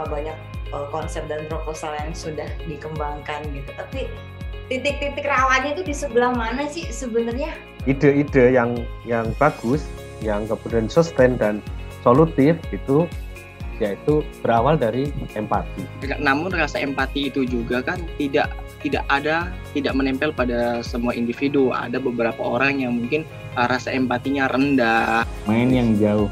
berapa banyak konsep dan proposal yang sudah dikembangkan gitu. Tapi titik-titik rawannya itu di sebelah mana sih sebenarnya? Ide-ide yang bagus, yang kemudian sustain dan solutif itu yaitu berawal dari empati. Namun rasa empati itu juga kan tidak menempel pada semua individu. Ada beberapa orang yang mungkin rasa empatinya rendah. Main yang jauh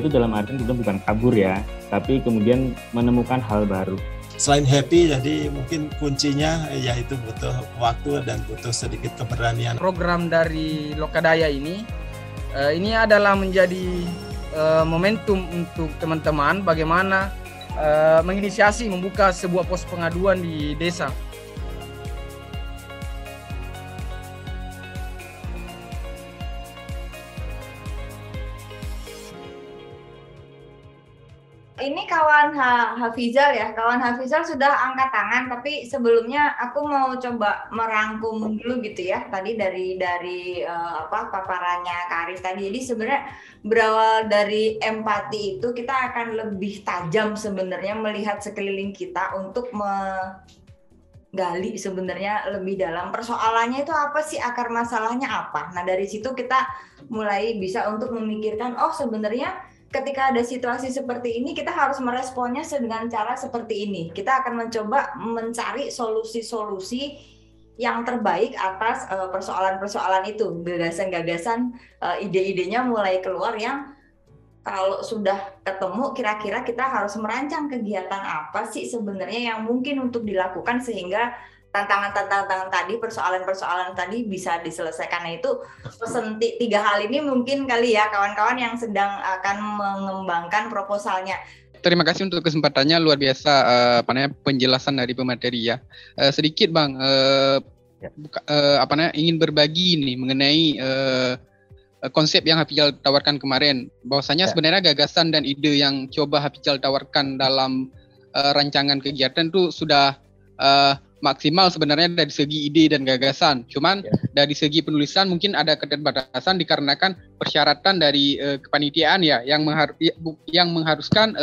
itu dalam artian bukan kabur ya, tapi kemudian menemukan hal baru. Selain happy, jadi mungkin kuncinya yaitu butuh waktu dan butuh sedikit keberanian. Program dari Lokadaya ini adalah menjadi momentum untuk teman-teman bagaimana menginisiasi membuka sebuah pos pengaduan di desa. Ini kawan Hafizal ya, kawan Hafizal sudah angkat tangan, tapi sebelumnya aku mau coba merangkum dulu gitu ya, tadi dari paparannya Kak Arif tadi. Jadi sebenarnya berawal dari empati itu kita akan lebih tajam sebenarnya melihat sekeliling kita untuk menggali sebenarnya lebih dalam persoalannya itu apa sih, akar masalahnya apa. Nah dari situ kita mulai bisa untuk memikirkan, oh sebenarnya ketika ada situasi seperti ini, kita harus meresponnya dengan cara seperti ini. Kita akan mencoba mencari solusi-solusi yang terbaik atas persoalan-persoalan itu. Gagasan-gagasan, ide-idenya mulai keluar yang kalau sudah ketemu, kira-kira kita harus merancang kegiatan apa sih sebenarnya yang mungkin untuk dilakukan sehingga tantangan-tantangan tadi, persoalan-persoalan tadi bisa diselesaikan. Nah itu pesan 3 hal ini mungkin kali ya kawan-kawan yang sedang akan mengembangkan proposalnya. Terima kasih untuk kesempatannya, luar biasa penjelasan dari pemateri ya. Sedikit Bang, ingin berbagi nih mengenai konsep yang Hafizal tawarkan kemarin. Bahwasanya sebenarnya gagasan dan ide yang coba Hafizal tawarkan dalam rancangan kegiatan itu sudah maksimal sebenarnya dari segi ide dan gagasan. Cuman dari segi penulisan mungkin ada keterbatasan dikarenakan persyaratan dari kepanitiaan ya yang mengharuskan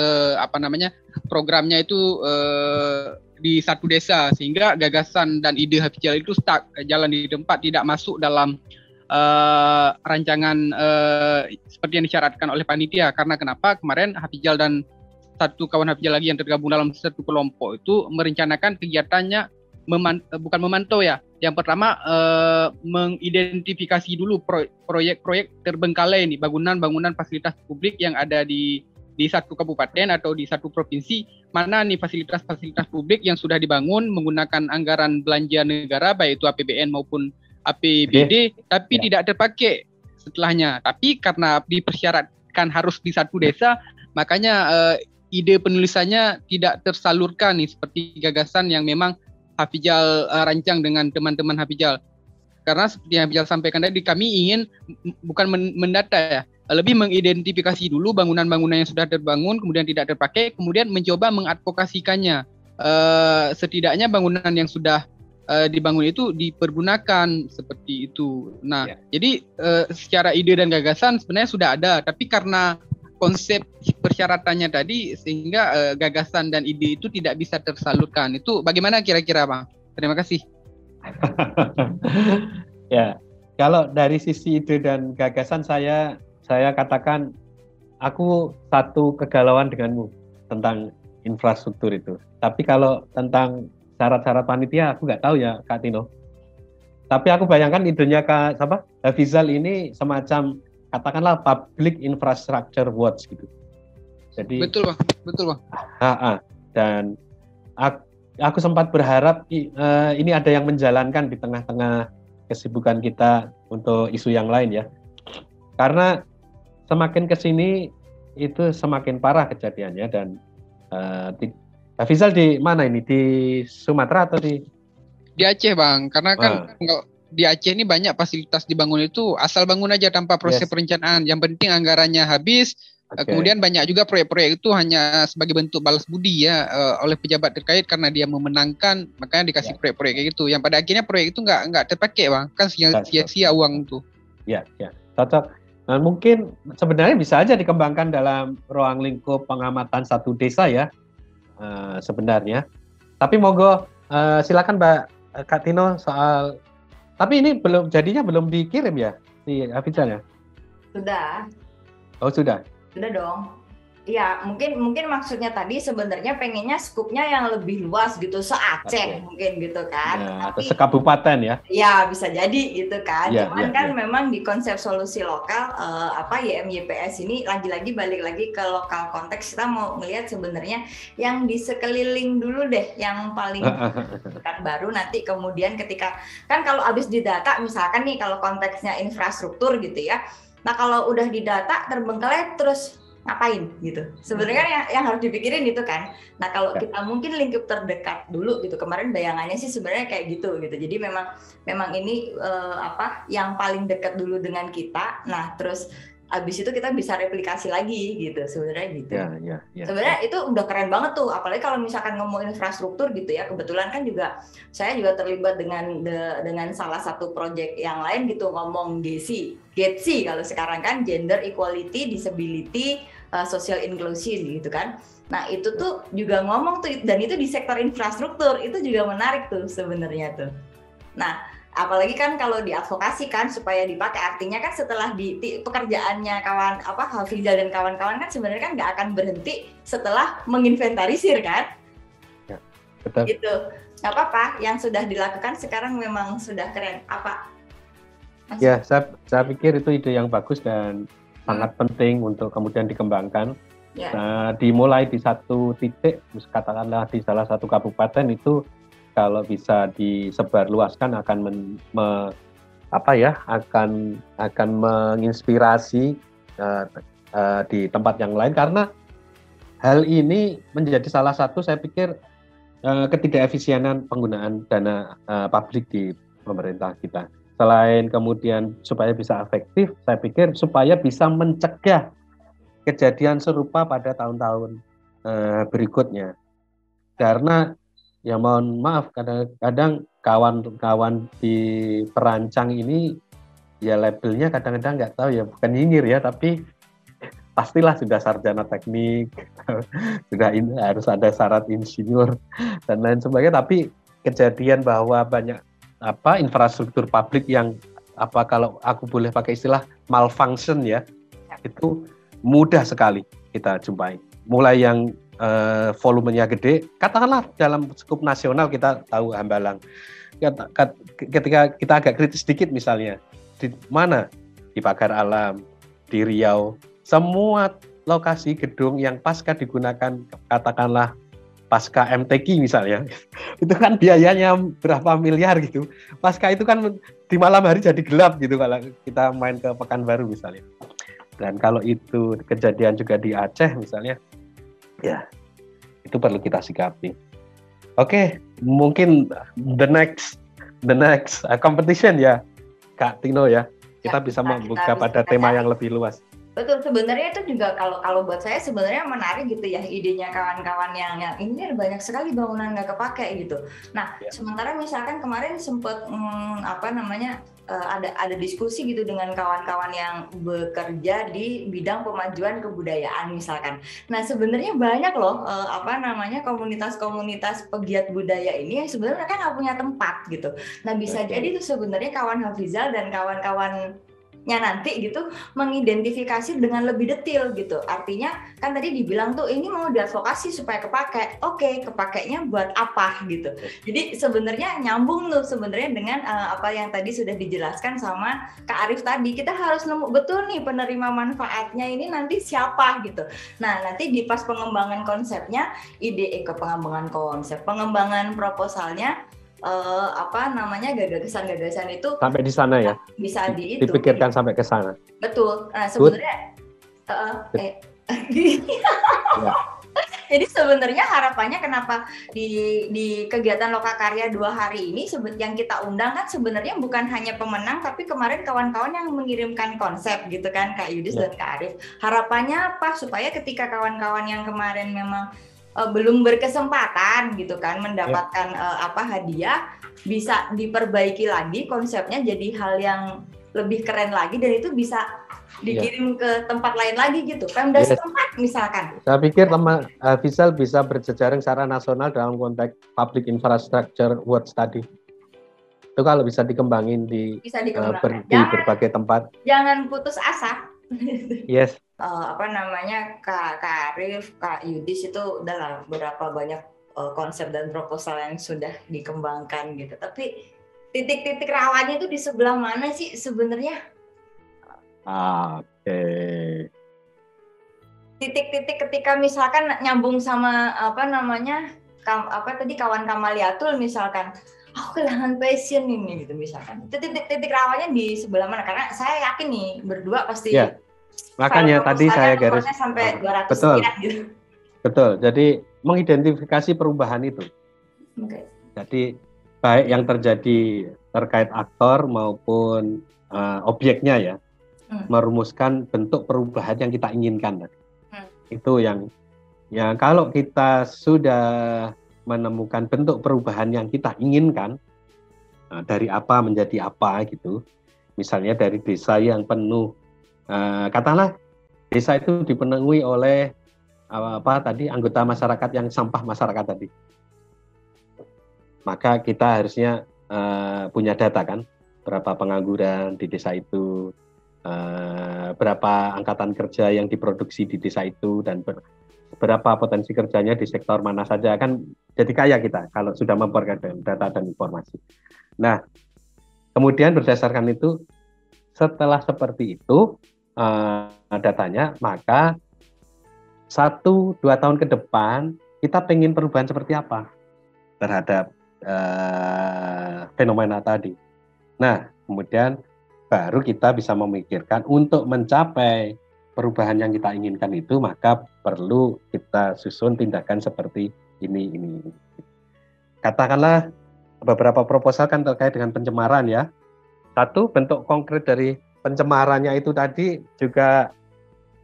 programnya itu di satu desa, sehingga gagasan dan ide Hafizal itu stuck jalan di tempat, tidak masuk dalam rancangan seperti yang disyaratkan oleh panitia. Karena kenapa? Kemarin Hafizal dan satu kawan Hafizal lagi yang tergabung dalam satu kelompok itu merencanakan kegiatannya bukan memantau ya. Yang pertama mengidentifikasi dulu proyek-proyek terbengkalai ini, bangunan-bangunan fasilitas publik yang ada di satu kabupaten atau di satu provinsi. Mana nih fasilitas-fasilitas publik yang sudah dibangun menggunakan anggaran belanja negara, baik itu APBN maupun APBD, tapi tidak terpakai setelahnya. Tapi karena dipersyaratkan harus di satu desa, makanya ide penulisannya tidak tersalurkan nih, seperti gagasan yang memang Hafizal rancang dengan teman-teman Hafizal. Karena seperti yang Hafizal sampaikan tadi, kami ingin bukan mendata ya, lebih mengidentifikasi dulu bangunan-bangunan yang sudah terbangun kemudian tidak terpakai, kemudian mencoba mengadvokasikannya. Setidaknya bangunan yang sudah dibangun itu dipergunakan seperti itu. Nah, jadi secara ide dan gagasan sebenarnya sudah ada, tapi karena konsep persyaratannya tadi sehingga gagasan dan ide itu tidak bisa tersalurkan. Itu bagaimana kira-kira Bang? Terima kasih. Ya, kalau dari sisi ide dan gagasan saya katakan aku satu kegalauan denganmu tentang infrastruktur itu. Tapi kalau tentang syarat-syarat panitia aku nggak tahu ya Kak Tino. Tapi aku bayangkan idenya Kak Hafizal ini semacam katakanlah public infrastructure watch gitu. Jadi betul Bang. Dan aku sempat berharap ini ada yang menjalankan di tengah-tengah kesibukan kita untuk isu yang lain ya. Karena semakin kesini itu semakin parah kejadiannya. Dan Hafizal di mana ini? Di Sumatera atau di Aceh Bang? Karena kan di Aceh ini banyak fasilitas dibangun itu asal bangun aja tanpa proses perencanaan. Yang penting anggarannya habis. Kemudian banyak juga proyek-proyek itu hanya sebagai bentuk balas budi ya oleh pejabat terkait karena dia memenangkan, makanya dikasih proyek-proyek kayak gitu. Yang pada akhirnya proyek itu nggak terpakai Bang, kan sia-sia uang itu. Ya, cocok. Nah, mungkin sebenarnya bisa aja dikembangkan dalam ruang lingkup pengamatan satu desa ya, sebenarnya. Tapi monggo silakan Mbak Kak Tino soal. Tapi ini jadinya belum dikirim ya si Hafizal ya? Sudah. Oh sudah. Sudah dong. Ya, mungkin maksudnya tadi sebenarnya pengennya skupnya yang lebih luas gitu, se-Aceh mungkin gitu kan. Ya, atau sekabupaten ya. Ya, bisa jadi gitu kan. Ya, Cuman kan memang di konsep solusi lokal YMYPS ini lagi-lagi balik lagi ke lokal konteks, kita mau melihat sebenarnya yang di sekeliling dulu deh, yang paling dekat, baru nanti kemudian ketika kan kalau habis didata misalkan nih kalau konteksnya infrastruktur gitu ya. Nah, kalau udah didata terbengkalai terus ngapain gitu. Sebenarnya kan yang harus dipikirin itu kan. Nah, kalau kita mungkin lingkup terdekat dulu gitu. Kemarin bayangannya sih sebenarnya kayak gitu. Jadi memang ini yang paling dekat dulu dengan kita. Nah, terus abis itu kita bisa replikasi lagi gitu sebenarnya gitu. Ya. Sebenarnya itu udah keren banget tuh, apalagi kalau misalkan ngomong infrastruktur gitu ya. Kebetulan kan saya juga terlibat dengan salah satu proyek yang lain gitu, ngomong GEDSI kalau sekarang kan, Gender Equality, Disability, Social Inclusion gitu kan. Nah, itu tuh juga ngomong tuh, dan itu di sektor infrastruktur, itu juga menarik tuh sebenarnya tuh. Nah, apalagi kan kalau di advokasi kan supaya dipakai, artinya kan setelah di pekerjaannya Hafizal dan kawan-kawan kan sebenarnya kan nggak akan berhenti setelah menginventarisir kan. Ya, betul. Gitu. Nggak apa-apa, yang sudah dilakukan sekarang memang sudah keren. Mas? Ya, saya pikir itu ide yang bagus dan sangat penting untuk kemudian dikembangkan. Ya. Nah, dimulai di satu titik, katakanlah di salah satu kabupaten itu, kalau bisa disebarluaskan akan akan menginspirasi di tempat yang lain, karena hal ini menjadi salah satu, saya pikir, ketidakefisienan penggunaan dana publik di pemerintah kita. Selain kemudian supaya bisa efektif, saya pikir supaya bisa mencegah kejadian serupa pada tahun-tahun berikutnya. Karena ya mohon maaf, kadang-kadang kawan-kawan di perancang ini ya labelnya kadang-kadang nggak tahu ya, bukan nyinyir ya, tapi pastilah sudah sarjana teknik, sudah harus ada syarat insinyur dan lain sebagainya, tapi kejadian bahwa banyak infrastruktur publik yang kalau aku boleh pakai istilah malfunction ya, itu mudah sekali kita jumpai. Mulai yang volumenya gede, katakanlah dalam skup nasional kita tahu Hambalang. Ketika kita agak kritis sedikit misalnya, di mana? Di Pagar Alam, di Riau, semua lokasi gedung yang pasca digunakan, katakanlah pasca MTQ misalnya, itu kan biayanya berapa miliar gitu. Pasca itu kan di malam hari jadi gelap gitu kalau kita main ke Pekanbaru misalnya. Dan kalau itu kejadian juga di Aceh misalnya, ya itu perlu kita sikapi. Oke, mungkin the next competition ya Kak Tino ya, kita bisa membuka pada tema yang lebih luas. Betul, sebenarnya itu juga kalau buat saya sebenarnya menarik gitu ya, idenya kawan-kawan yang ini banyak sekali bangunan nggak kepake gitu. Nah, sementara misalkan kemarin sempat ada diskusi gitu dengan kawan-kawan yang bekerja di bidang pemajuan kebudayaan misalkan. Nah, sebenarnya banyak loh komunitas-komunitas pegiat budaya ini yang sebenarnya kan nggak punya tempat gitu. Nah, bisa jadi itu sebenarnya kawan Hafizal dan kawan-kawan nanti gitu mengidentifikasi dengan lebih detail gitu. Artinya kan tadi dibilang tuh ini mau diadvokasi supaya kepake. Oke, kepakainya buat apa gitu. Jadi sebenarnya nyambung tuh sebenarnya dengan apa yang tadi sudah dijelaskan sama Kak Arif tadi. Kita harus nemu betul nih penerima manfaatnya ini nanti siapa gitu. Nah, nanti di pas pengembangan konsepnya, pengembangan konsep, pengembangan proposalnya, gagasan-gagasan itu sampai di sana ya, bisa dipikirkan sampai ke sana. Betul. Nah, sebenarnya jadi sebenarnya harapannya kenapa di kegiatan Lokakarya 2 hari ini yang kita undang kan sebenarnya bukan hanya pemenang, tapi kemarin kawan-kawan yang mengirimkan konsep gitu kan, Kak Yudis dan Kak Arif. Harapannya apa? Supaya ketika kawan-kawan yang kemarin memang belum berkesempatan gitu kan mendapatkan hadiah, bisa diperbaiki lagi konsepnya jadi hal yang lebih keren lagi, dan itu bisa dikirim ke tempat lain lagi gitu, Pemda setempat misalkan. Saya pikir teman Fisal bisa berjejaring secara nasional dalam konteks public infrastructure work study. Itu kalau bisa dikembangin di berbagai tempat. Jangan putus asa. Yes. Kak Arif, Kak Yudis itu udah beberapa banyak konsep dan proposal yang sudah dikembangkan gitu. Tapi titik-titik rawannya itu di sebelah mana sih sebenarnya? Oke. Titik-titik ketika misalkan nyambung sama kawan Kamaliatul misalkan, aku kehilangan passion ini gitu misalkan. Titik rawannya di sebelah mana? Karena saya yakin nih berdua pasti. Ya. Makanya tadi saya garis sampai 200 betul. Gitu. Betul. Jadi mengidentifikasi perubahan itu. Okay. Jadi baik yang terjadi terkait aktor maupun objeknya ya, merumuskan bentuk perubahan yang kita inginkan. Itu yang kalau kita sudah menemukan bentuk perubahan yang kita inginkan, dari apa menjadi apa gitu, misalnya dari desa yang penuh, katakanlah desa itu dipenuhi oleh anggota masyarakat yang sampah masyarakat tadi, maka kita harusnya punya data kan, berapa pengangguran di desa itu, berapa angkatan kerja yang diproduksi di desa itu, dan berapa potensi kerjanya di sektor mana saja, kan jadi kaya kita kalau sudah memperoleh data dan informasi. Nah, kemudian berdasarkan itu, setelah seperti itu datanya, maka 1-2 tahun ke depan kita pengen perubahan seperti apa terhadap fenomena tadi. Nah, kemudian baru kita bisa memikirkan untuk mencapai perubahan yang kita inginkan itu, maka perlu kita susun tindakan seperti ini. Katakanlah beberapa proposal kan terkait dengan pencemaran ya. Satu, bentuk konkret dari pencemarannya itu tadi juga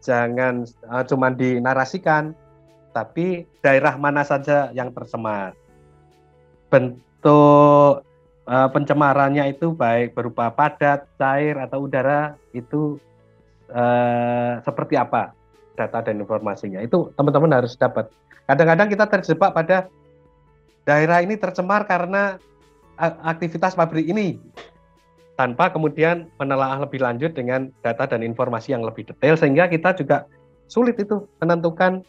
jangan cuma dinarasikan, tapi daerah mana saja yang tercemar. Bentuk pencemarannya itu baik berupa padat, cair, atau udara, itu seperti apa data dan informasinya. Itu teman-teman harus dapat. Kadang-kadang kita terjebak pada daerah ini tercemar karena aktivitas pabrik ini, tanpa kemudian menelaah lebih lanjut dengan data dan informasi yang lebih detail, sehingga kita juga sulit itu menentukan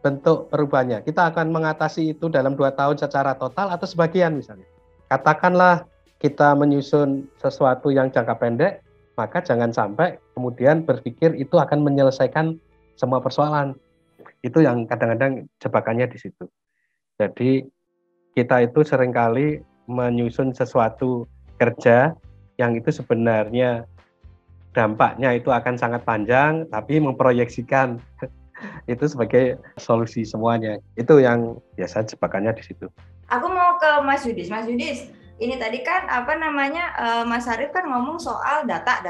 bentuk perubahannya. Kita akan mengatasi itu dalam 2 tahun secara total atau sebagian misalnya. Katakanlah kita menyusun sesuatu yang jangka pendek, maka jangan sampai kemudian berpikir itu akan menyelesaikan semua persoalan. Itu yang kadang-kadang jebakannya di situ. Jadi kita itu seringkali menyusun sesuatu kerja yang itu sebenarnya dampaknya itu akan sangat panjang, tapi memproyeksikan itu sebagai solusi semuanya. Itu yang biasa jebakannya di situ. Aku mau ke Mas Yudis. Mas Yudis, ini tadi kan Mas Arif kan ngomong soal data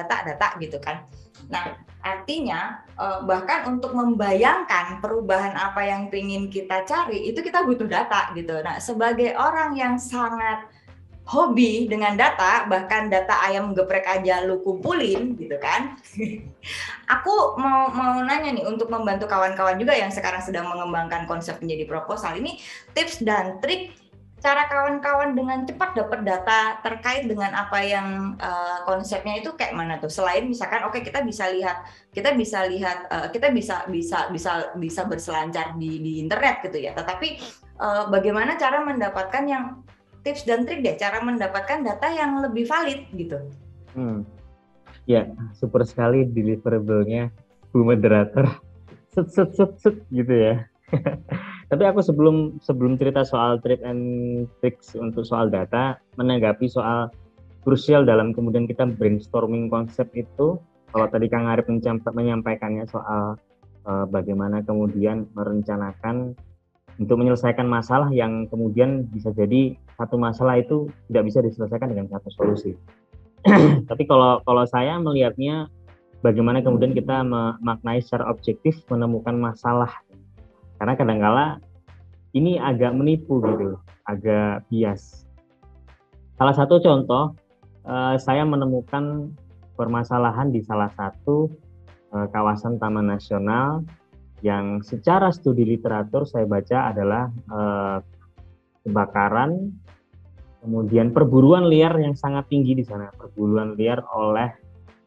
gitu kan. Nah, artinya bahkan untuk membayangkan perubahan apa yang ingin kita cari itu kita butuh data gitu. Nah, sebagai orang yang sangat hobi dengan data, bahkan data ayam geprek aja lu kumpulin gitu kan. Aku mau nanya nih, untuk membantu kawan-kawan juga yang sekarang sedang mengembangkan konsep menjadi proposal, ini tips dan trik cara kawan-kawan dengan cepat dapat data terkait dengan apa yang konsepnya itu kayak mana tuh? Selain misalkan kita bisa berselancar di internet gitu ya. Tetapi bagaimana cara mendapatkan yang tips dan trik deh, cara mendapatkan data yang lebih valid gitu. Ya, super sekali deliverable-nya Bu Moderator. Set gitu ya. Tapi aku sebelum cerita soal trik and tricks untuk soal data, menanggapi soal krusial dalam kemudian kita brainstorming konsep itu. Kalau tadi Kang Arif menyampaikannya soal bagaimana kemudian merencanakan untuk menyelesaikan masalah yang kemudian bisa jadi satu masalah itu tidak bisa diselesaikan dengan satu solusi. Tapi kalau saya melihatnya bagaimana kemudian kita memaknai secara objektif menemukan masalah. Karena kadang-kala ini agak menipu gitu, agak bias. Salah satu contoh, saya menemukan permasalahan di salah satu kawasan Taman Nasional yang secara studi literatur saya baca adalah kebakaran, kemudian perburuan liar yang sangat tinggi di sana, perburuan liar oleh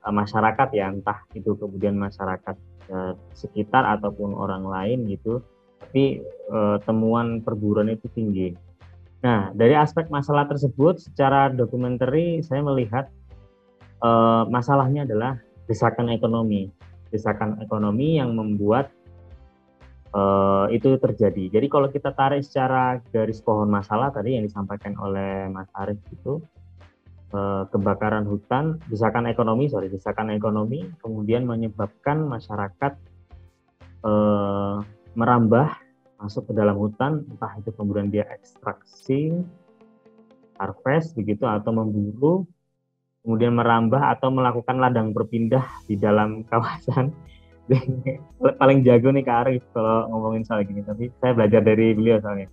masyarakat ya, entah itu kemudian masyarakat sekitar ataupun orang lain gitu, tapi temuan perburuan itu tinggi. Nah, dari aspek masalah tersebut secara dokumenter saya melihat masalahnya adalah desakan ekonomi yang membuat itu terjadi. Jadi kalau kita tarik secara garis pohon masalah tadi yang disampaikan oleh Mas Arief itu, kebakaran hutan, desakan ekonomi, kemudian menyebabkan masyarakat merambah masuk ke dalam hutan, entah itu kemudian dia ekstraksi, harvest begitu, atau memburu, kemudian merambah atau melakukan ladang berpindah di dalam kawasan. Paling jago nih Kak Arief kalau ngomongin soal gini, tapi saya belajar dari beliau soalnya.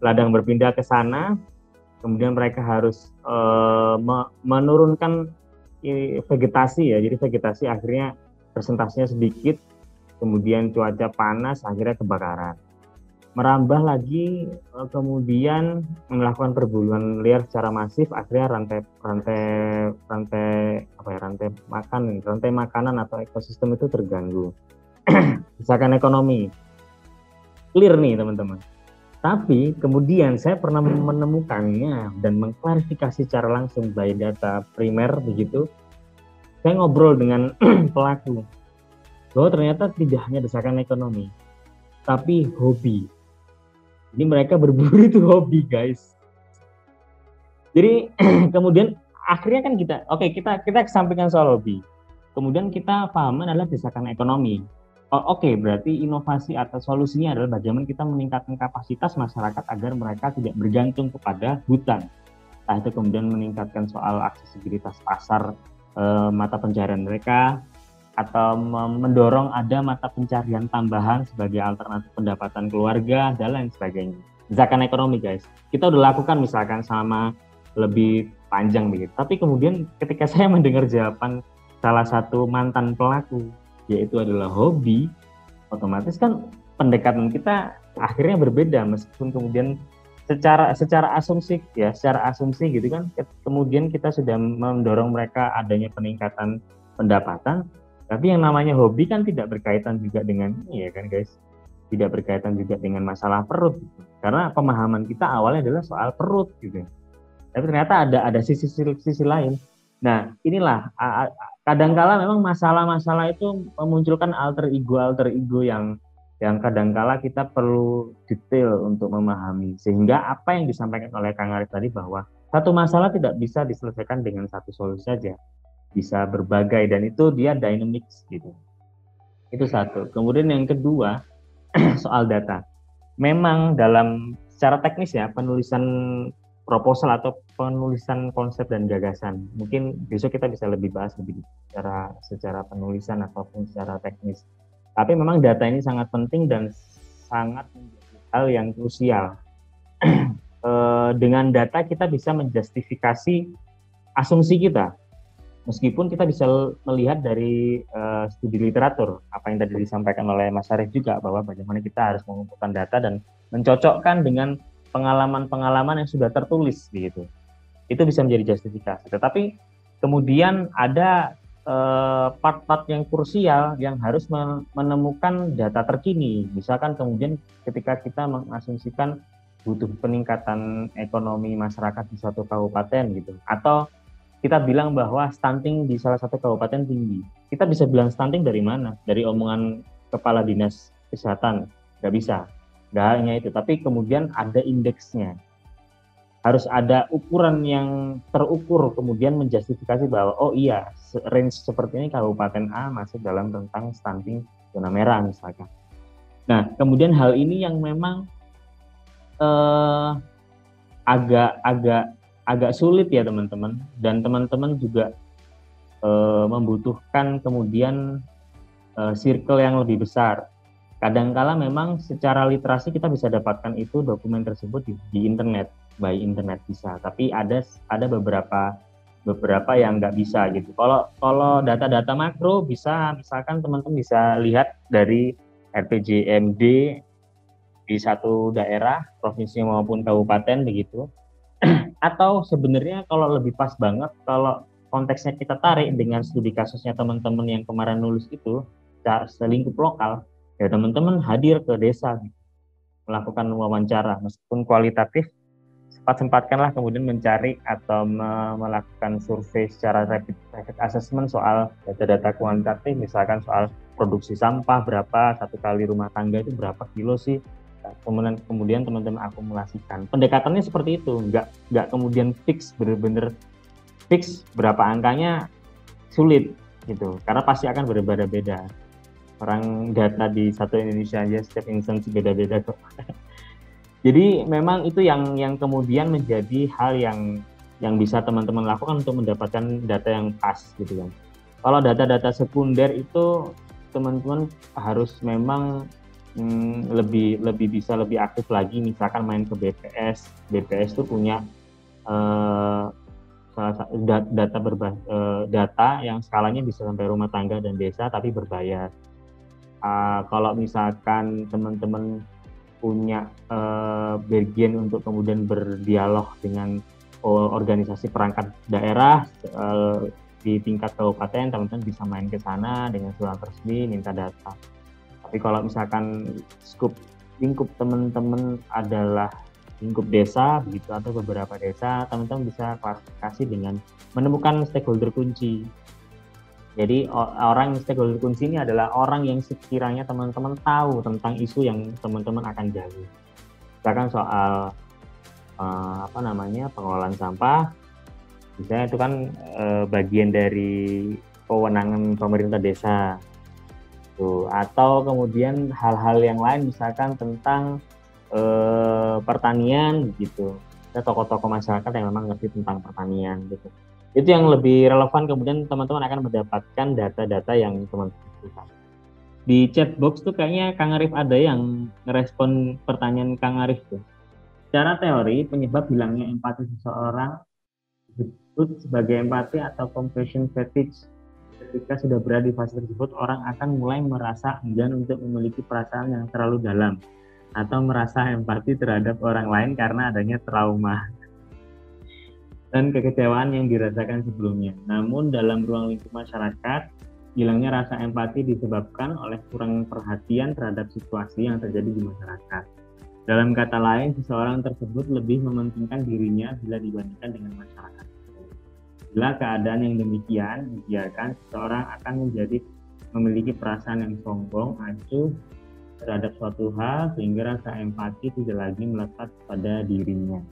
Ladang berpindah ke sana, kemudian mereka harus menurunkan vegetasi ya, jadi vegetasi akhirnya persentasenya sedikit, kemudian cuaca panas, akhirnya kebakaran. Merambah lagi, kemudian melakukan perburuan liar secara masif, akhirnya rantai makanan atau ekosistem itu terganggu. Misalkan ekonomi, clear nih teman-teman. Tapi kemudian saya pernah menemukannya dan mengklarifikasi secara langsung by data primer begitu. Saya ngobrol dengan pelaku bahwa ternyata tidak hanya desakan ekonomi, tapi hobi. Ini mereka berburu itu hobi, guys. Jadi kemudian akhirnya kan kita kesampingkan soal hobi. Kemudian kita paham adalah desakan ekonomi. Berarti inovasi atau solusinya adalah bagaimana kita meningkatkan kapasitas masyarakat agar mereka tidak bergantung kepada hutan. Nah, itu kemudian meningkatkan soal aksesibilitas pasar mata pencarian mereka, atau mendorong ada mata pencarian tambahan sebagai alternatif pendapatan keluarga dan lain sebagainya. Desakan ekonomi, guys. Kita udah lakukan misalkan sama lebih panjang begitu. Tapi kemudian ketika saya mendengar jawaban salah satu mantan pelaku, yaitu adalah hobi, otomatis kan pendekatan kita akhirnya berbeda, meskipun kemudian secara asumsi gitu kan, kemudian kita sudah mendorong mereka adanya peningkatan pendapatan, tapi yang namanya hobi kan tidak berkaitan juga dengan ini ya kan guys, tidak berkaitan juga dengan masalah perut gitu. Karena pemahaman kita awalnya adalah soal perut gitu, tapi ternyata ada sisi lain. Nah inilah kadangkala memang masalah-masalah itu memunculkan alter ego yang kadangkala kita perlu detail untuk memahami, sehingga apa yang disampaikan oleh Kang Arief tadi bahwa satu masalah tidak bisa diselesaikan dengan satu solusi saja, bisa berbagai, dan itu dia dynamics gitu. Itu satu. Kemudian yang kedua soal data. Memang dalam secara teknis ya, penulisan proposal atau penulisan konsep dan gagasan, mungkin besok kita bisa lebih bahas lebih secara penulisan ataupun secara teknis. Tapi memang data ini sangat penting dan sangat menjadi hal yang krusial. Dengan data kita bisa menjustifikasi asumsi kita, meskipun kita bisa melihat dari studi literatur, apa yang tadi disampaikan oleh Mas Arief juga, bahwa bagaimana kita harus mengumpulkan data dan mencocokkan dengan pengalaman-pengalaman yang sudah tertulis begitu. Itu bisa menjadi justifikasi. Tetapi kemudian ada part-part yang krusial yang harus menemukan data terkini. Misalkan kemudian ketika kita mengasumsikan butuh peningkatan ekonomi masyarakat di suatu kabupaten gitu, atau kita bilang bahwa stunting di salah satu kabupaten tinggi. Kita bisa bilang stunting dari mana? Dari omongan kepala dinas kesehatan? Nggak bisa. Nggak hanya itu, tapi kemudian ada indeksnya. Harus ada ukuran yang terukur, kemudian menjustifikasi bahwa oh iya, range seperti ini Kabupaten A masuk dalam rentang stunting zona merah misalkan. Nah, kemudian hal ini yang memang agak sulit ya teman-teman, dan teman-teman juga membutuhkan kemudian circle yang lebih besar. Kadangkala memang secara literasi kita bisa dapatkan itu dokumen tersebut di internet, by internet bisa. Tapi ada beberapa beberapa yang nggak bisa gitu. Kalau data-data makro bisa, misalkan teman-teman bisa lihat dari RPJMD di satu daerah, provinsi maupun kabupaten begitu. Atau sebenarnya kalau lebih pas banget, kalau konteksnya kita tarik dengan studi kasusnya teman-teman yang kemarin nulis itu, selingkup lokal, ya teman-teman hadir ke desa gitu, melakukan wawancara, meskipun kualitatif, sempat-sempatkanlah kemudian mencari atau melakukan survei secara rapid assessment soal data-data kuantitatif, misalkan soal produksi sampah berapa, satu kali rumah tangga itu berapa kilo sih, kemudian teman-teman akumulasikan. Pendekatannya seperti itu, nggak kemudian fix, benar-benar fix berapa angkanya, sulit gitu, karena pasti akan berbeda-beda. Orang data di satu Indonesia aja setiap instansi beda-beda kok. Jadi memang itu yang kemudian menjadi hal yang bisa teman-teman lakukan untuk mendapatkan data yang pas gitu kan. Kalau data-data sekunder itu teman-teman harus memang lebih bisa lebih aktif lagi, misalkan main ke BPS. BPS itu punya salah satu data yang skalanya bisa sampai rumah tangga dan desa tapi berbayar. Kalau misalkan teman-teman punya bagian untuk kemudian berdialog dengan organisasi perangkat daerah di tingkat kabupaten, teman-teman bisa main ke sana dengan surat resmi minta data. Tapi kalau misalkan lingkup teman-teman adalah lingkup desa begitu atau beberapa desa, teman-teman bisa klasifikasi dengan menemukan stakeholder kunci. Jadi orang stakeholder kunci ini adalah orang yang sekiranya teman-teman tahu tentang isu yang teman-teman akan gali. Misalkan soal pengelolaan sampah, misalnya itu kan bagian dari kewenangan pemerintah desa. Tuh, atau kemudian hal-hal yang lain misalkan tentang pertanian gitu. Ada tokoh-tokoh masyarakat yang memang ngerti tentang pertanian gitu. Itu yang lebih relevan, kemudian teman-teman akan mendapatkan data-data yang teman-teman butuhkan. Di chat box tuh kayaknya Kang Arif ada yang ngerespon pertanyaan Kang Arif tuh. Secara teori, penyebab hilangnya empati seseorang disebut sebagai empati atau compassion fatigue. Ketika sudah berada di fase tersebut, orang akan mulai merasa enggan untuk memiliki perasaan yang terlalu dalam atau merasa empati terhadap orang lain karena adanya trauma dan kekecewaan yang dirasakan sebelumnya. Namun dalam ruang lingkup masyarakat, hilangnya rasa empati disebabkan oleh kurang perhatian terhadap situasi yang terjadi di masyarakat. Dalam kata lain, seseorang tersebut lebih mementingkan dirinya bila dibandingkan dengan masyarakat. Bila keadaan yang demikian dibiarkan, seseorang akan memiliki perasaan yang sombong, acuh terhadap suatu hal sehingga rasa empati tidak lagi melekat pada dirinya.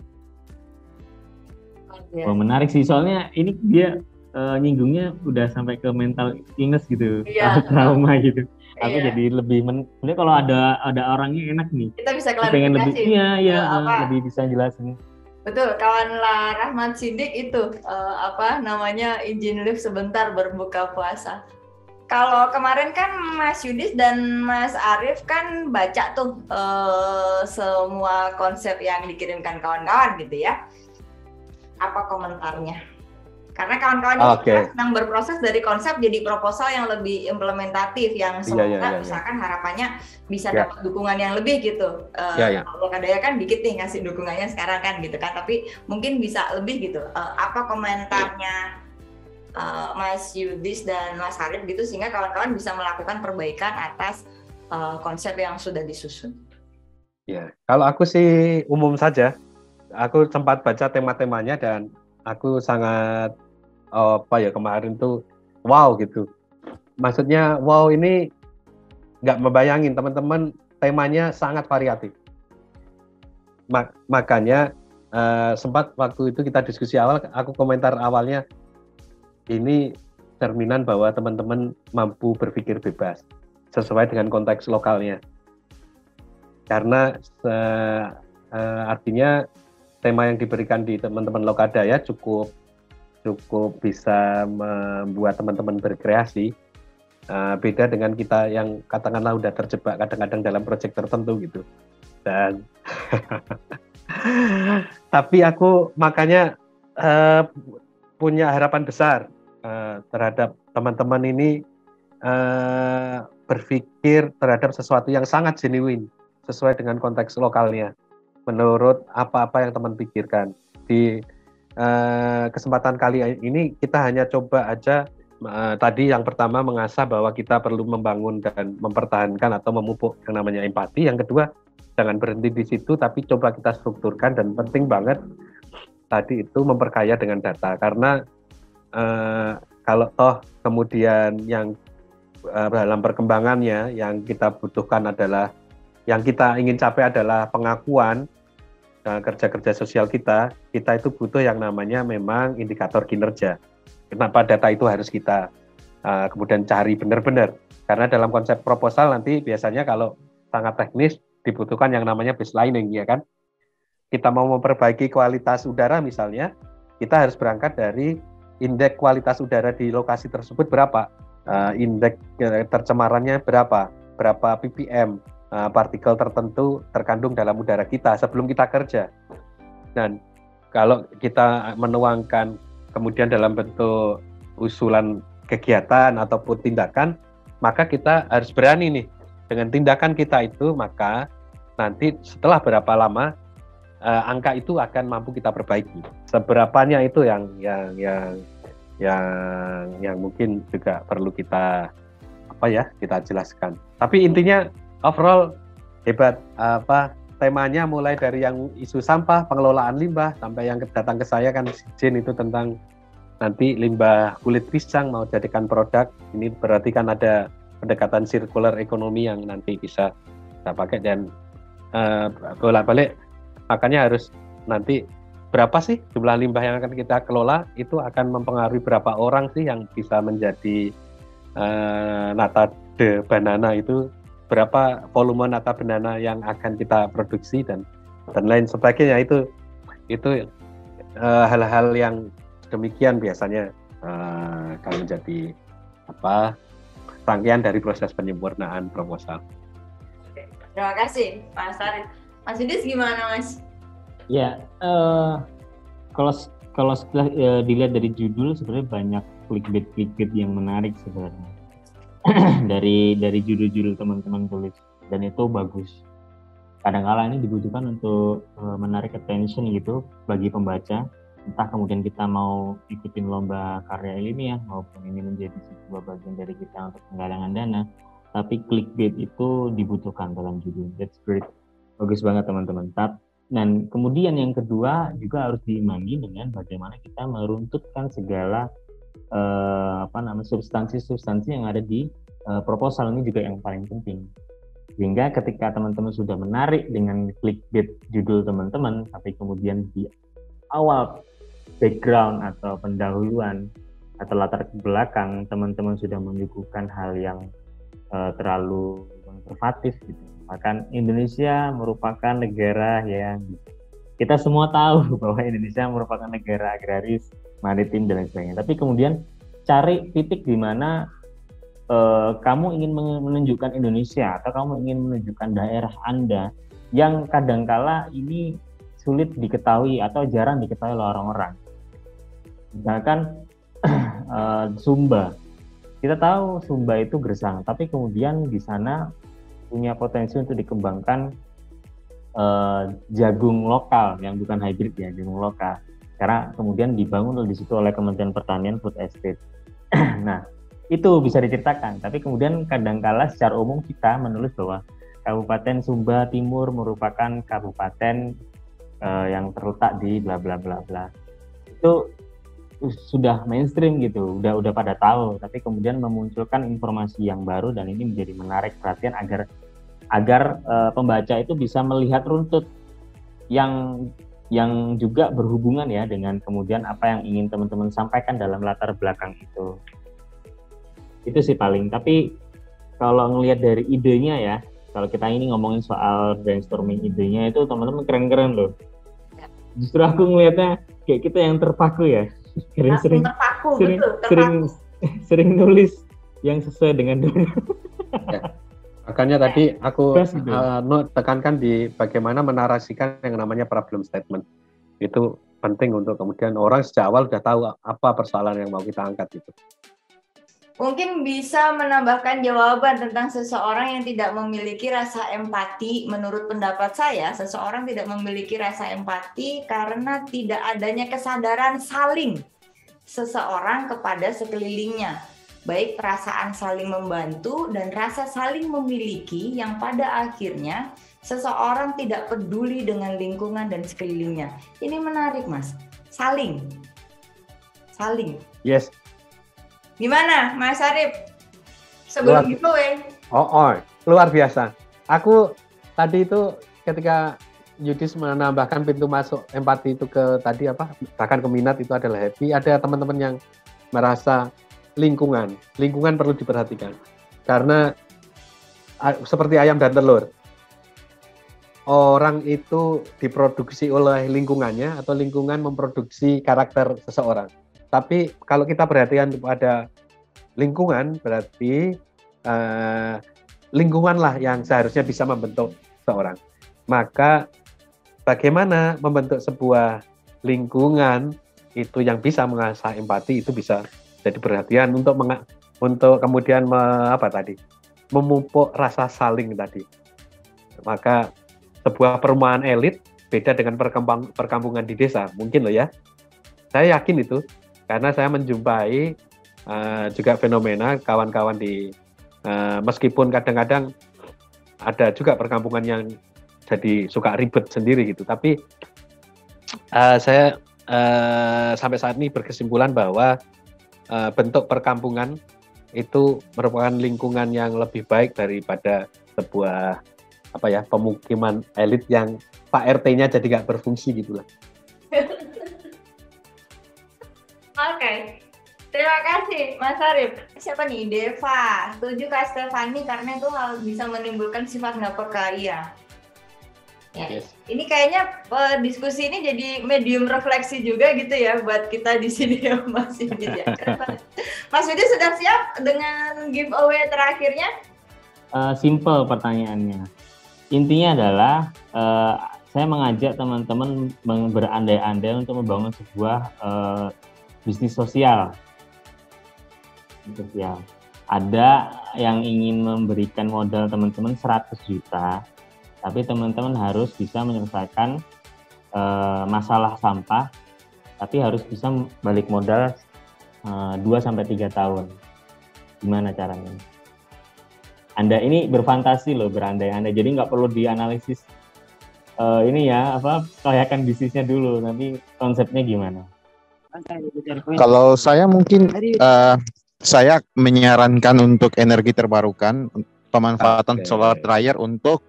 Yes. Oh, menarik sih, soalnya ini dia nyinggungnya udah sampai ke mental illness gitu, trauma gitu. Aku jadi lebih sebenarnya kalau ada orangnya enak nih. Kita bisa pengen lebih, klarifikasi. lebih bisa jelasin. Betul, kawan Rahmat Sidik itu izin live sebentar berbuka puasa. Kalau kemarin kan Mas Yudis dan Mas Arif kan baca tuh semua konsep yang dikirimkan kawan-kawan gitu ya. Apa komentarnya? Karena kawan-kawan ini sedang berproses dari konsep jadi proposal yang lebih implementatif, yang semoga misalkan harapannya bisa dapat dukungan yang lebih gitu. Lokadaya kan dikit nih ngasih dukungannya sekarang kan gitu kan, tapi mungkin bisa lebih gitu. Apa komentarnya Mas Yudis dan Mas Arif gitu sehingga kawan-kawan bisa melakukan perbaikan atas konsep yang sudah disusun? Ya, kalau aku sih umum saja. Aku sempat baca tema-temanya dan aku sangat kemarin tuh wow gitu. Maksudnya wow, ini nggak membayangin teman-teman, temanya sangat variatif. Makanya sempat waktu itu kita diskusi awal, aku komentar awalnya ini cerminan bahwa teman-teman mampu berpikir bebas sesuai dengan konteks lokalnya. Karena artinya tema yang diberikan di teman-teman Lokadaya cukup bisa membuat teman-teman berkreasi. Beda dengan kita yang katakanlah udah terjebak kadang-kadang dalam proyek tertentu gitu. Dan tapi aku makanya punya harapan besar terhadap teman-teman ini berpikir terhadap sesuatu yang sangat genuine sesuai dengan konteks lokalnya menurut apa-apa yang teman pikirkan. Di kesempatan kali ini kita hanya coba aja tadi yang pertama mengasah bahwa kita perlu membangun dan mempertahankan atau memupuk yang namanya empati. Yang kedua, jangan berhenti di situ tapi coba kita strukturkan, dan penting banget tadi itu memperkaya dengan data, karena kalau toh kemudian yang dalam perkembangannya yang kita butuhkan adalah, yang kita ingin capai adalah pengakuan kerja-kerja sosial kita itu butuh yang namanya memang indikator kinerja. Kenapa data itu harus kita kemudian cari benar-benar? Karena dalam konsep proposal nanti biasanya kalau sangat teknis dibutuhkan yang namanya baselining, ya kan? Kita mau memperbaiki kualitas udara misalnya, kita harus berangkat dari indeks kualitas udara di lokasi tersebut berapa, indeks tercemarannya berapa ppm, partikel tertentu terkandung dalam udara kita sebelum kita kerja. Dan kalau kita menuangkan kemudian dalam bentuk usulan kegiatan ataupun tindakan, maka kita harus berani nih dengan tindakan kita itu, maka nanti setelah berapa lama angka itu akan mampu kita perbaiki. Seberapanya itu yang mungkin juga perlu kita kita jelaskan. Tapi intinya overall hebat, temanya mulai dari yang isu sampah, pengelolaan limbah, sampai yang datang ke saya kan Jen itu tentang nanti limbah kulit pisang mau jadikan produk. Ini berarti kan ada pendekatan circular ekonomi yang nanti bisa kita pakai, dan bolak-balik makanya harus nanti berapa sih jumlah limbah yang akan kita kelola, itu akan mempengaruhi berapa orang sih yang bisa menjadi nata de banana, itu berapa volume nata banana yang akan kita produksi dan lain sebagainya. Itu hal-hal yang demikian biasanya akan menjadi rangkaian dari proses penyempurnaan proposal. Terima kasih Mas Arif. Mas Yudis gimana Mas? Ya, kalau setelah dilihat dari judul sebenarnya banyak clickbait yang menarik sebenarnya dari judul-judul teman-teman tulis, dan itu bagus. Kadang-kala ini dibutuhkan untuk menarik attention gitu bagi pembaca, entah kemudian kita mau ikutin lomba karya ilmiah maupun ini menjadi sebuah bagian dari kita untuk penggalangan dana, tapi clickbait itu dibutuhkan dalam judul. That's great, bagus banget teman-teman. Dan kemudian yang kedua juga harus diimbangi dengan bagaimana kita meruntutkan segala substansi yang ada di proposal. Ini juga yang paling penting, sehingga ketika teman-teman sudah menarik dengan clickbait judul teman-teman, tapi kemudian di awal background atau pendahuluan atau latar belakang teman-teman sudah menyuguhkan hal yang terlalu konservatif gitu. Bahkan Indonesia merupakan negara yang kita semua tahu bahwa Indonesia merupakan negara agraris, maritim dan lain sebagainya. Tapi kemudian cari titik di mana kamu ingin menunjukkan Indonesia atau kamu ingin menunjukkan daerah Anda yang kadangkala ini sulit diketahui atau jarang diketahui oleh orang-orang. Misalkan Sumba. Kita tahu Sumba itu gersang, tapi kemudian di sana punya potensi untuk dikembangkan jagung lokal yang bukan hybrid ya, jagung lokal. Karena kemudian dibangun di situ oleh Kementerian Pertanian Food Estate. Nah, itu bisa diceritakan. Tapi kemudian kadangkala secara umum kita menulis bahwa Kabupaten Sumba Timur merupakan kabupaten yang terletak di bla bla bla bla. Itu sudah mainstream gitu, udah pada tahu. Tapi kemudian memunculkan informasi yang baru, dan ini menjadi menarik perhatian agar pembaca itu bisa melihat runtut yang juga berhubungan ya dengan kemudian apa yang ingin teman-teman sampaikan dalam latar belakang itu. Itu sih paling. Tapi kalau ngelihat dari idenya ya, kalau kita ini ngomongin soal brainstorming idenya itu teman-teman keren-keren loh. Justru aku ngelihatnya kayak kita yang terpaku ya. Sering nulis yang sesuai dengan dunia. Ya. Makanya tadi aku tekankan di bagaimana menarasikan yang namanya problem statement. Itu penting untuk kemudian orang sejak awal sudah tahu apa persoalan yang mau kita angkat itu. Mungkin bisa menambahkan jawaban tentang seseorang yang tidak memiliki rasa empati. Menurut pendapat saya, seseorang tidak memiliki rasa empati karena tidak adanya kesadaran saling seseorang kepada sekelilingnya. Baik perasaan saling membantu dan rasa saling memiliki yang pada akhirnya seseorang tidak peduli dengan lingkungan dan sekelilingnya. Ini menarik, Mas. Saling. Yes. Gimana, Mas Arif? Sebelum giveaway. Luar biasa. Aku tadi itu ketika Yudis menambahkan pintu masuk empati itu ke tadi bahkan ke minat itu adalah happy. Ada teman-teman yang merasa lingkungan perlu diperhatikan karena seperti ayam dan telur. Orang itu diproduksi oleh lingkungannya atau lingkungan memproduksi karakter seseorang. Tapi kalau kita perhatian kepada lingkungan, berarti lingkunganlah yang seharusnya bisa membentuk seseorang. Maka bagaimana membentuk sebuah lingkungan itu yang bisa mengasah empati itu bisa jadi perhatian untuk kemudian memupuk rasa saling tadi. Maka sebuah perumahan elit beda dengan perkampungan di desa, mungkin loh ya. Saya yakin itu. Karena saya menjumpai juga fenomena kawan-kawan di meskipun kadang-kadang ada juga perkampungan yang jadi suka ribet sendiri gitu, tapi saya sampai saat ini berkesimpulan bahwa bentuk perkampungan itu merupakan lingkungan yang lebih baik daripada sebuah pemukiman elit yang Pak RT-nya jadi nggak berfungsi gitulah. Oke, terima kasih Mas Arif. Siapa nih? Deva. Setuju Kak Stefani karena itu bisa menimbulkan sifat nggak peka. Iya. Ya. Yes. Ini kayaknya diskusi ini jadi medium refleksi juga gitu ya buat kita di sini ya Mas Yudi ya. Mas Yudi sudah siap dengan giveaway terakhirnya? Simple pertanyaannya. Intinya adalah saya mengajak teman-teman berandai-andai untuk membangun sebuah bisnis sosial. Ada yang ingin memberikan modal teman-teman 100 juta, tapi teman-teman harus bisa menyelesaikan masalah sampah, tapi harus bisa balik modal 2-3 tahun. Gimana caranya? Anda ini berfantasi loh, berandai-andai, jadi nggak perlu dianalisis kelayakan bisnisnya dulu, tapi konsepnya gimana? Kalau saya mungkin saya menyarankan untuk energi terbarukan, pemanfaatan solar dryer untuk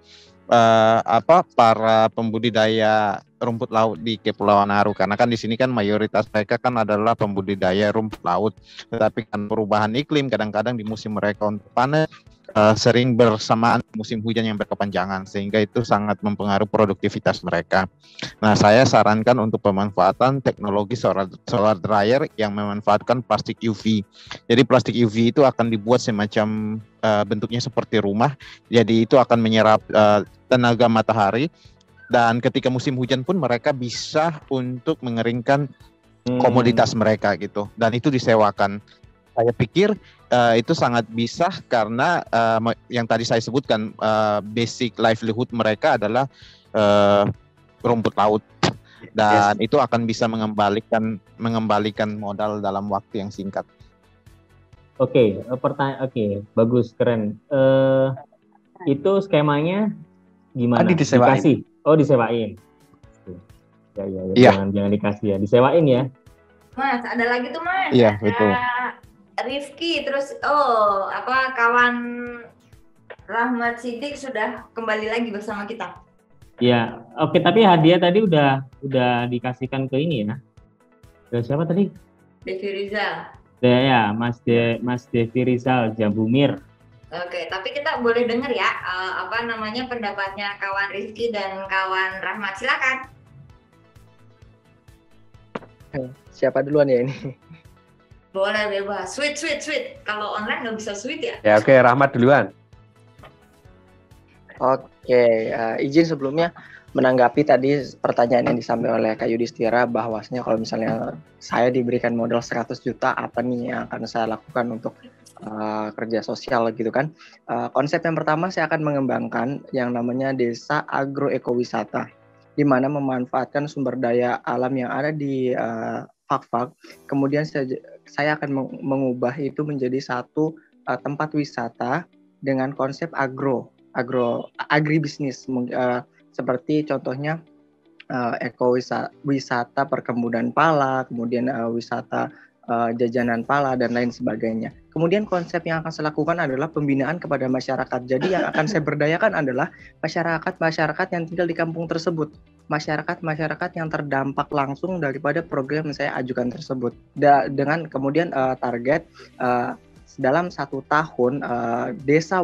para pembudidaya rumput laut di Kepulauan Aru, karena kan di sini kan mayoritas mereka kan adalah pembudidaya rumput laut, tetapi kan perubahan iklim kadang-kadang di musim mereka untuk panen sering bersamaan musim hujan yang berkepanjangan, sehingga itu sangat mempengaruhi produktivitas mereka. Nah, saya sarankan untuk pemanfaatan teknologi solar dryer yang memanfaatkan plastik UV. Jadi plastik UV itu akan dibuat semacam bentuknya seperti rumah, jadi itu akan menyerap tenaga matahari, dan ketika musim hujan pun mereka bisa untuk mengeringkan komoditas mereka gitu, dan itu disewakan. Saya pikir itu sangat bisa karena yang tadi saya sebutkan basic livelihood mereka adalah rumput laut, dan itu akan bisa mengembalikan modal dalam waktu yang singkat. Oke, bagus, keren. Itu skemanya gimana? Disewain. Dikasih? Oh, disewain. Ya. Jangan dikasih ya, disewain ya. Mas, ada lagi tuh Mas. Iya, betul. Rifki, terus kawan Rahmat Siddiq sudah kembali lagi bersama kita. Ya, oke, tapi hadiah tadi udah dikasihkan ke ini ya. Ke siapa tadi? Devi Rizal. Ya, Mas Devi Rizal Jambumir. Oke, tapi kita boleh dengar ya pendapatnya kawan Rifki dan kawan Rahmat, silakan. Siapa duluan ya ini? Boleh bebas, sweet. Kalau online nggak bisa sweet ya? Ya oke, Rahmat duluan. Oke, izin sebelumnya menanggapi tadi pertanyaan yang disampaikan oleh Kak Yudhistira, bahwasanya kalau misalnya saya diberikan modal 100 juta, apa nih yang akan saya lakukan untuk kerja sosial gitu kan. Konsep yang pertama, saya akan mengembangkan yang namanya desa agroekowisata, di mana memanfaatkan sumber daya alam yang ada di Fak-Fak. Kemudian saya akan mengubah itu menjadi satu tempat wisata dengan konsep agribisnis, seperti contohnya wisata perkebunan pala, kemudian wisata jajanan pala dan lain sebagainya. Kemudian konsep yang akan saya lakukan adalah pembinaan kepada masyarakat. Jadi yang akan saya berdayakan adalah masyarakat yang tinggal di kampung tersebut, masyarakat yang terdampak langsung daripada program yang saya ajukan tersebut. Dengan kemudian target dalam 1 tahun desa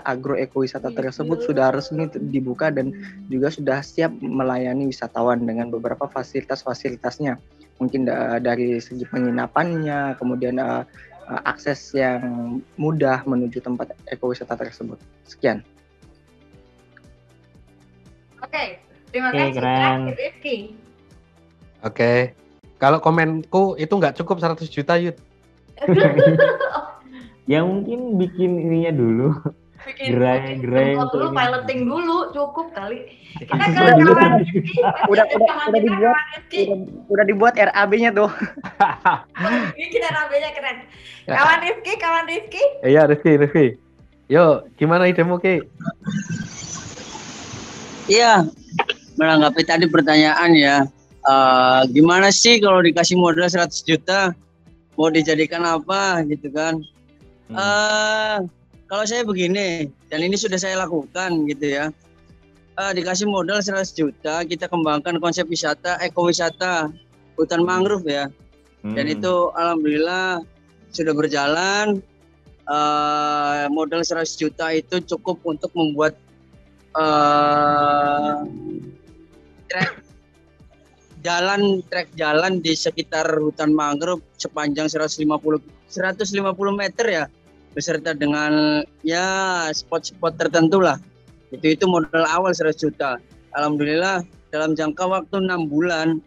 agroekowisata tersebut sudah resmi dibuka dan juga sudah siap melayani wisatawan dengan beberapa fasilitas-fasilitasnya, mungkin dari segi penginapannya, kemudian akses yang mudah menuju tempat ekowisata tersebut. Sekian. Oke, terima kasih keren. Rifki. Oke. Kalau komenku itu nggak cukup 100 juta, Yud. Ya mungkin bikin ininya dulu, gerai dulu, piloting dulu cukup kali. Kita udah dibuat RAB-nya tuh. Bikin RAB-nya keren. Kawan Rifki. Iya, Rifki. Yo, gimana idemu, Ki? Iya, menanggapi tadi pertanyaan ya. Gimana sih kalau dikasih modal 100 juta? Mau dijadikan apa gitu kan? Kalau saya begini, dan ini sudah saya lakukan gitu ya, dikasih modal 100 juta, kita kembangkan konsep wisata, ekowisata, hutan mangrove ya, dan itu alhamdulillah sudah berjalan. Modal 100 juta itu cukup untuk membuat trek jalan di sekitar hutan mangrove sepanjang 150 meter ya, beserta dengan ya spot-spot tertentu lah. Itu modal awal 100 juta. Alhamdulillah dalam jangka waktu 6 bulan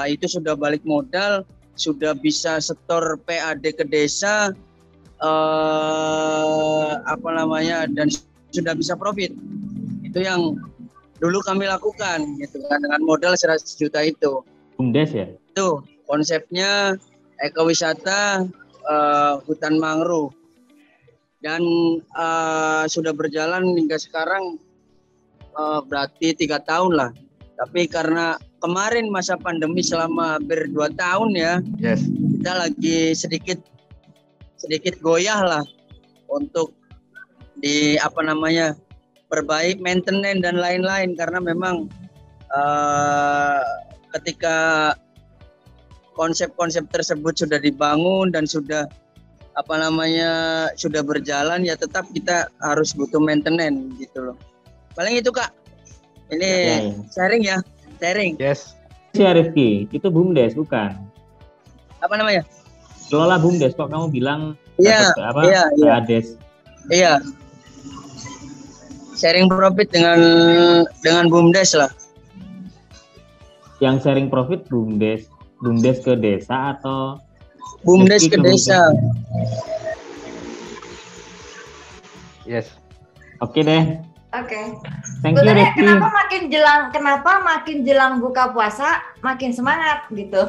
itu sudah balik modal, sudah bisa setor PAD ke desa, dan sudah bisa profit. Itu yang dulu kami lakukan gitu kan, dengan modal 100 juta itu. BUMDes ya? Itu konsepnya ekowisata hutan mangrove, dan sudah berjalan hingga sekarang berarti 3 tahun lah. Tapi karena kemarin masa pandemi selama hampir 2 tahun ya, kita lagi sedikit goyah lah untuk perbaik maintenance dan lain-lain, karena memang ketika konsep-konsep tersebut sudah dibangun dan sudah berjalan, ya tetap kita harus butuh maintenance gitu loh. Paling itu Kak. Ini sharing ya. Yes. Si Rifki, itu BUMDes bukan? Apa namanya? Kelola BUMDes, kok kamu bilang Iya. Ades? Iya. Sharing profit dengan BUMDes lah. Yang sharing profit BUMDes ke desa atau BUMDes ke desa? Yes. Oke deh. Oke. Thank you, Rifki. Kenapa makin jelang buka puasa makin semangat gitu.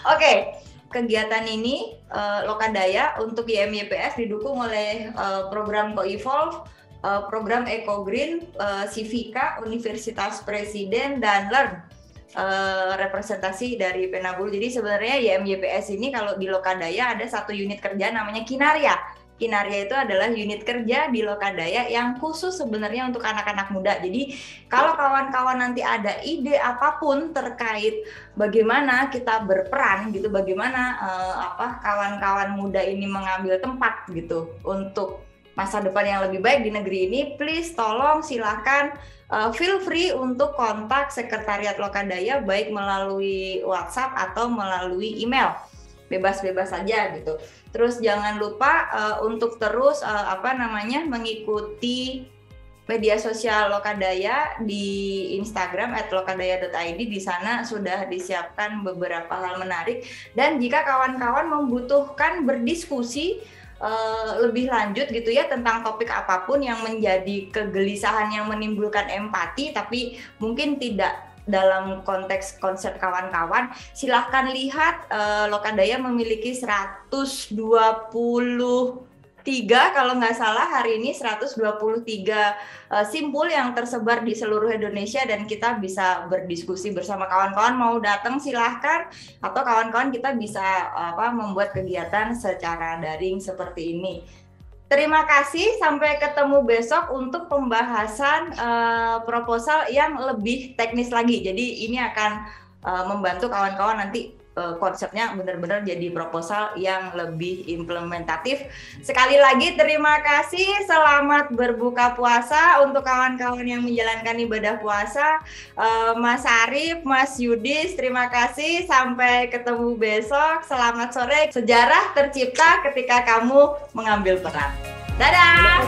Oke. Kegiatan ini Lokadaya untuk YMYPS didukung oleh program Go-Evolve, program Eco Green, Civica, Universitas Presiden, dan Learn, representasi dari Penabul. Jadi sebenarnya YMYPS ini kalau di Lokadaya ada satu unit kerja namanya Kinarya. Kinarya itu adalah unit kerja di Lokadaya yang khusus sebenarnya untuk anak-anak muda. Jadi kalau kawan-kawan nanti ada ide apapun terkait bagaimana kita berperan gitu, bagaimana kawan-kawan muda ini mengambil tempat gitu untuk masa depan yang lebih baik di negeri ini, please tolong silakan feel free untuk kontak Sekretariat Lokadaya baik melalui WhatsApp atau melalui email. Bebas-bebas saja gitu. Terus jangan lupa untuk terus mengikuti media sosial Lokadaya di Instagram @lokadaya.id. Di sana sudah disiapkan beberapa hal menarik, dan jika kawan-kawan membutuhkan berdiskusi lebih lanjut gitu ya tentang topik apapun yang menjadi kegelisahan yang menimbulkan empati tapi mungkin tidak dalam konteks konsep kawan-kawan, silahkan lihat Lokadaya memiliki 123 kalau nggak salah hari ini 123 simpul yang tersebar di seluruh Indonesia, dan kita bisa berdiskusi bersama kawan-kawan. Mau datang silahkan, atau kawan-kawan kita bisa membuat kegiatan secara daring seperti ini. Terima kasih, sampai ketemu besok untuk pembahasan proposal yang lebih teknis lagi. Jadi ini akan membantu kawan-kawan nanti konsepnya benar-benar jadi proposal yang lebih implementatif. Sekali lagi terima kasih, selamat berbuka puasa untuk kawan-kawan yang menjalankan ibadah puasa. Mas Arif, Mas Yudis, terima kasih, sampai ketemu besok. Selamat sore. Sejarah tercipta ketika kamu mengambil peran. Dadah.